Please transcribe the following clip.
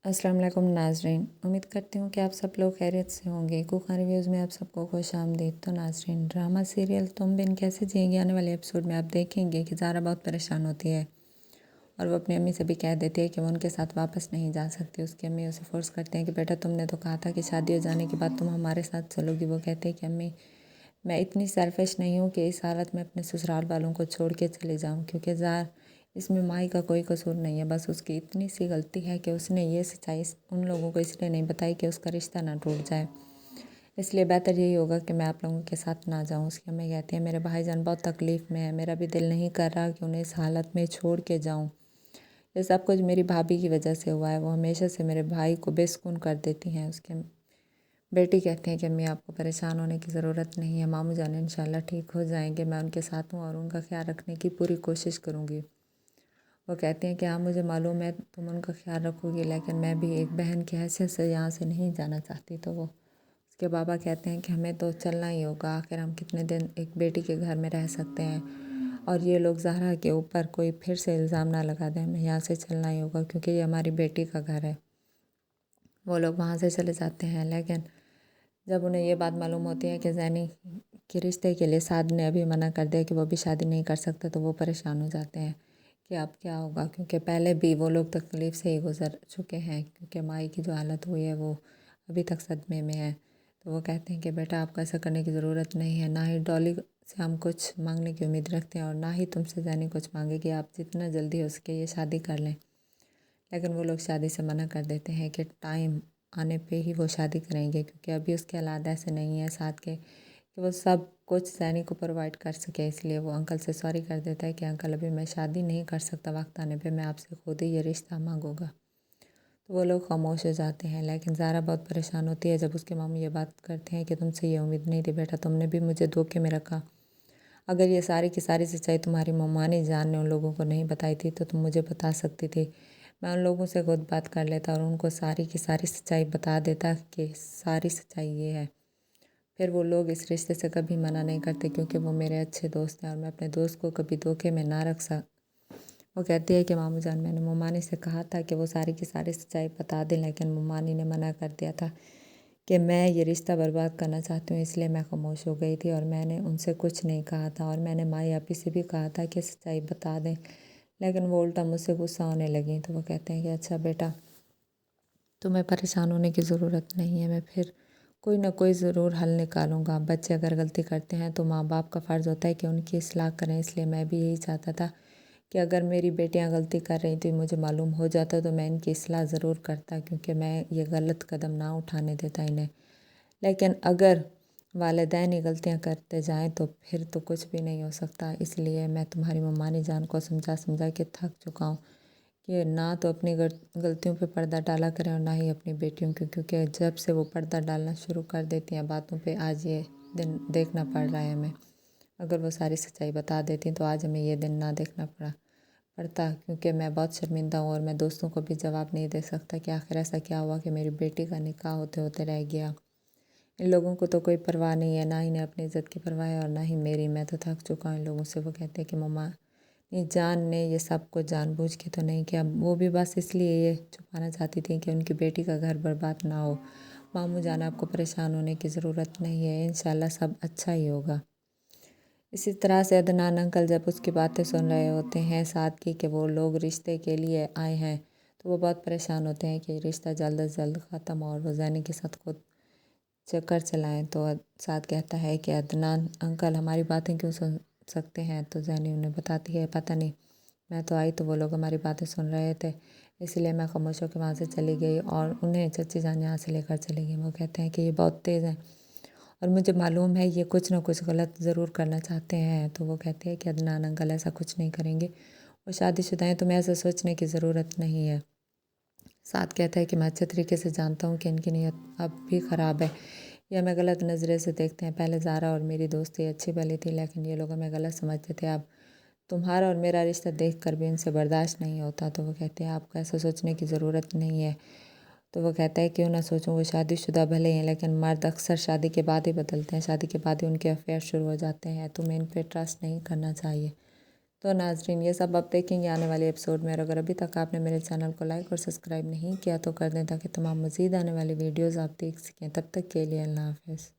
अस्सलाम वालेकुम नाज़रीन, उम्मीद करती हूँ कि आप सब लोग खैरियत से होंगे। कुक रिव्यूज़ में आप सबको खुश आमदीद। तो नाज़रीन, ड्रामा सीरियल तुम बिन कैसे जिएंगी आने वाले एपिसोड में आप देखेंगे कि ज़ारा बहुत परेशान होती है और वो अपनी अम्मी से भी कह देती है कि वो उनके साथ वापस नहीं जा सकती। उसकी अम्मी उसे फोर्स करते हैं कि बेटा तुमने तो कहा था कि शादी हो जाने के बाद तुम हमारे साथ चलोगी। वो कहते हैं कि अम्मी, मैं इतनी सेल्फिश नहीं हूँ कि इस हालत में अपने ससुराल वालों को छोड़ के चले जाऊँ, क्योंकि ज़ार इसमें माई का कोई कसूर नहीं है। बस उसकी इतनी सी गलती है कि उसने ये सच्चाई उन लोगों को इसलिए नहीं बताई कि उसका रिश्ता ना टूट जाए। इसलिए बेहतर यही होगा कि मैं आप लोगों के साथ ना जाऊँ। उसकी अम्मी कहती है मेरे भाईजान बहुत तकलीफ़ में है, मेरा भी दिल नहीं कर रहा कि उन्हें इस हालत में छोड़ के जाऊँ। ये सब कुछ मेरी भाभी की वजह से हुआ है, वो हमेशा से मेरे भाई को बेसुकून कर देती हैं। उसके बेटी कहती हैं कि अम्मी आपको परेशान होने की ज़रूरत नहीं है, मामू जान इंशाल्लाह ठीक हो जाएंगे, मैं उनके साथ हूँ और उनका ख्याल रखने की पूरी कोशिश करूँगी। वो कहती हैं कि हाँ मुझे मालूम है तुम उनका ख्याल रखोगी, लेकिन मैं भी एक बहन की हैसियत से यहाँ से नहीं जाना चाहती। तो वो उसके बाबा कहते हैं कि हमें तो चलना ही होगा, आखिर हम कितने दिन एक बेटी के घर में रह सकते हैं और ये लोग ज़हरा के ऊपर कोई फिर से इल्ज़ाम ना लगा दें, हमें यहाँ से चलना ही होगा क्योंकि ये हमारी बेटी का घर है। वो लोग वहाँ से चले जाते हैं, लेकिन जब उन्हें ये बात मालूम होती है कि जैनी के रिश्ते के लिए साद ने अभी मना कर दिया कि वो भी शादी नहीं कर सकता, तो वो परेशान हो जाते हैं कि अब क्या होगा, क्योंकि पहले भी वो लोग तकलीफ़ से ही गुज़र चुके हैं, क्योंकि माई की जो हालत हुई है वो अभी तक सदमे में है। तो वो कहते हैं कि बेटा आपको ऐसा करने की ज़रूरत नहीं है, ना ही डॉली से हम कुछ मांगने की उम्मीद रखते हैं और ना ही तुमसे जैनी कुछ मांगे कि आप जितना जल्दी हो सके ये शादी कर लें। लेकिन वो लोग शादी से मना कर देते हैं कि टाइम आने पे ही वो शादी करेंगे, क्योंकि अभी उसके हालात ऐसे नहीं है साथ के कि वो सब कुछ सैनी को प्रोवाइड कर सके। इसलिए वो अंकल से सॉरी कर देता है कि अंकल अभी मैं शादी नहीं कर सकता, वक्त आने पे मैं आपसे खुद ही ये रिश्ता मांगूंगा। तो वो लोग खामोश हो जाते हैं, लेकिन ज़ारा बहुत परेशान होती है जब उसके मामू ये बात करते हैं कि तुमसे ये उम्मीद नहीं थी बेटा, तुमने भी मुझे धोखे में रखा। अगर ये सारी की सारी सच्चाई तुम्हारी मम्मानी जान ने उन लोगों को नहीं बताई थी तो तुम मुझे बता सकती थी, मैं उन लोगों से खुद बात कर लेता और उनको सारी की सारी सच्चाई बता देता कि सारी सच्चाई ये है। फिर वो लोग इस रिश्ते से कभी मना नहीं करते, क्योंकि वो मेरे अच्छे दोस्त हैं और मैं अपने दोस्त को कभी धोखे में ना रख सक। वो कहती है कि मामू जान, मैंने ममानी से कहा था कि वो सारी की सारी सच्चाई बता दें, लेकिन ममानी ने मना कर दिया था कि मैं ये रिश्ता बर्बाद करना चाहती हूँ, इसलिए मैं खामोश हो गई थी और मैंने उनसे कुछ नहीं कहा था। और मैंने माई आपी से भी कहा था कि सच्चाई बता दें, लेकिन वो उल्टा मुझसे गुस्सा होने लगी। तो वो कहते हैं कि अच्छा बेटा, तुम्हें परेशान होने की ज़रूरत नहीं है, मैं फिर कोई ना कोई ज़रूर हल निकालूंगा। बच्चे अगर गलती करते हैं तो माँ बाप का फ़र्ज़ होता है कि उनकी इस्लाह करें, इसलिए मैं भी यही चाहता था कि अगर मेरी बेटियां गलती कर रही थी मुझे मालूम हो जाता तो मैं इनकी इस्लाह ज़रूर करता, क्योंकि मैं ये गलत कदम ना उठाने देता इन्हें। लेकिन अगर वालिदैन ही गलतियाँ करते जाएं तो फिर तो कुछ भी नहीं हो सकता। इसलिए मैं तुम्हारी मम्मानी जान को समझा समझा के थक चुका हूँ कि ना तो अपनी गलतियों पे पर्दा डाला करें और ना ही अपनी बेटियों की, क्योंकि जब से वो पर्दा डालना शुरू कर देती हैं बातों पे, आज ये दिन देखना पड़ रहा है हमें। अगर वो सारी सच्चाई बता देती तो आज हमें ये दिन ना देखना पड़ता, क्योंकि मैं बहुत शर्मिंदा हूँ और मैं दोस्तों को भी जवाब नहीं दे सकता कि आखिर ऐसा क्या हुआ कि मेरी बेटी का निकाह होते होते रह गया। इन लोगों को तो कोई परवाह नहीं है, ना इन्हें अपनी इज़्ज़त की परवाह है और ना ही मेरी। मैं तो थक चुका हूँ इन लोगों से। वो कहते हैं कि मम्मा नहीं, जान ने ये सब कुछ जानबूझ के तो नहीं किया, वो भी बस इसलिए ये छुपाना चाहती थी कि उनकी बेटी का घर बर्बाद ना हो। मामू जान आपको परेशान होने की ज़रूरत नहीं है, इंशाल्लाह सब अच्छा ही होगा। इसी तरह से अदनान अंकल जब उसकी बातें सुन रहे होते हैं साथ की कि वो लोग रिश्ते के लिए आए हैं, तो वो बहुत परेशान होते हैं कि रिश्ता जल्द अज जल्द ख़त्म और वो जैनी के साथ खुद चक्कर चलाएं। तो साथ कहता है कि अदनान अंकल हमारी बातें क्यों सुन सकते हैं, तो जैनी उन्हें बताती है पता नहीं, मैं तो आई तो वो लोग हमारी बातें सुन रहे थे, इसलिए मैं खामोश होकर वहाँ से चली गई और उन्हें चची जान यहाँ से लेकर चली गई। वो कहते हैं कि ये बहुत तेज़ हैं और मुझे मालूम है ये कुछ ना कुछ गलत ज़रूर करना चाहते हैं। तो वो कहती है कि अदनान अंकल ऐसा कुछ नहीं करेंगे, वो शादीशुदा हैं, तुम्हें ऐसा सोचने की ज़रूरत नहीं है। साथ कहता है कि मैं अच्छे तरीके से जानता हूँ कि इनकी नीयत अब भी ख़राब है, ये हमें गलत नज़रिए से देखते हैं। पहले ज़ारा और मेरी दोस्ती अच्छी भली थी, लेकिन ये लोग हमें गलत समझते थे। अब तुम्हारा और मेरा रिश्ता देख कर भी इनसे बर्दाश्त नहीं होता। तो वो कहते हैं आपको ऐसा सोचने की ज़रूरत नहीं है। तो वो कहता है क्यों ना सोचूं, वो शादीशुदा भले हैं लेकिन मर्द अक्सर शादी के बाद ही बदलते हैं, शादी के बाद ही उनके अफेयर शुरू हो जाते हैं, तुम्हें इन पे ट्रस्ट नहीं करना चाहिए। तो नाजरीन ये सब आप देखेंगे आने वाले एपिसोड में। और अगर अभी तक आपने मेरे चैनल को लाइक और सब्सक्राइब नहीं किया तो कर दें, ताकि तमाम मज़ीद आने वाली वीडियोज़ आप देख सकें। तब तक के लिए अल्लाह हाफ़िज़।